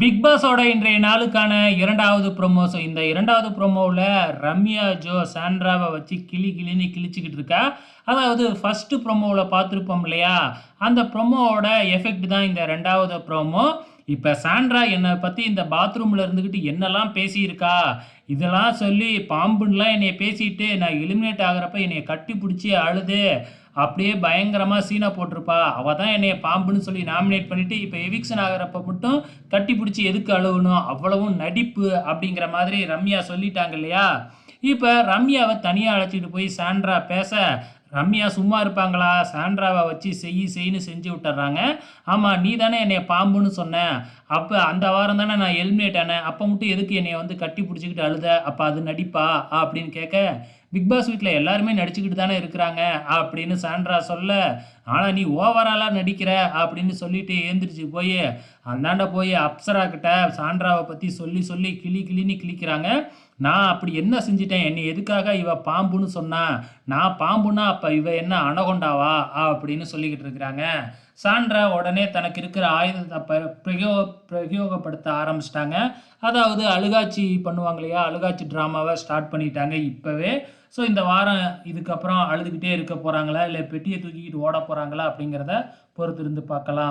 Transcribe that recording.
Big பாஸோட இன்றைய நாளுக்கான 2வது ப்ரோமோ. இந்த 2வது ப்ரோமோவுல ரம்யா ஜோ சாண்ட்ராவ வச்சு கிளின்னு கிழிச்சுக்கிட்டு இருக்கா. அதாவது ஃபர்ஸ்ட் ப்ரோமோவுல பார்த்துருப்போம் இல்லையா? அந்த ப்ரோமோவோட எஃபெக்ட் தான் இந்த 2வது ப்ரோமோ. இப்ப சாண்ட்ரா என்னை பத்தி இந்த பாத்ரூம்ல இருந்துகிட்டு என்னெல்லாம் பேசியிருக்கா, இதெல்லாம் சொல்லி பாம்புன்னுலாம் என்னைய பேசிட்டு, நான் எலிமினேட் ஆகுறப்ப என்னைய கட்டி புடிச்சு அழுது, அப்படியே பயங்கரமா சீன போட்டிருப்பா. அவ தான் என்னைய பாம்புன்னு சொல்லி நாமினேட் பண்ணிட்டு, இப்ப எவிக்ஷன் ஆகுறப்ப மட்டும் கட்டி பிடிச்சு எதுக்கு அழுவணும்? அவ்வளவும் நடிப்பு அப்படிங்கிற மாதிரி ரம்யா சொல்லிட்டாங்க இல்லையா? இப்ப ரம்யாவ தனியா அழைச்சிட்டு போய் சாண்ட்ரா பேச, ரம்யா சும்மா இருப்பாங்களா? சாண்ட்ராவ வச்சு செய்ன்னு செஞ்சு விட்டுர்றாங்க. ஆமா, நீ தானே என்னைய பாம்புன்னு சொன்ன. அப்ப அந்த வாரம் தானே நான் எலிமினேட் ஆனேன். அப்ப மட்டும் எதுக்கு என்னைய வந்து கட்டி பிடிச்சுக்கிட்டு அழுத? அப்ப அது நடிப்பா? அப்படின்னு கேட்க, பிக் பாஸ் வீட்ல எல்லாருமே நடிச்சுக்கிட்டு தானே இருக்கிறாங்க அப்படின்னு சாண்ட்ரா சொல்ல, ஆனா நீ ஓவராலா நடிக்கிற அப்படின்னு சொல்லிட்டு எழுந்திரிச்சு போய் அந்தாண்ட போய் அப்சரா கிட்ட சாண்ட்ராவை பத்தி சொல்லி சொல்லி கிளின்னு கிழிக்கிறாங்க. நான் அப்படி என்ன செஞ்சிட்டேன்? என்னை எதுக்காக இவ பாம்புன்னு சொன்னா? நான் பாம்புன்னா அப்ப இவ என்ன அனகொண்டாவா அப்படின்னு சொல்லிக்கிட்டு இருக்கிறாங்க. சாண்ட்ரா உடனே தனக்கு இருக்கிற ஆயுதத்தை பிரயோகப்படுத்த ஆரம்பிச்சிட்டாங்க. அதாவது அழுகாட்சி பண்ணுவாங்க இல்லையா? அழுகாட்சி டிராமாவை ஸ்டார்ட் பண்ணிட்டாங்க இப்பவே. ஸோ இந்த வாரம் இதுக்கப்புறம் அழுதுகிட்டே இருக்க போறாங்களா, இல்லை பெட்டியை தூக்கிக்கிட்டு ஓட போறாங்களா அப்படிங்கிறத பொறுத்திருந்து பார்க்கலாம்.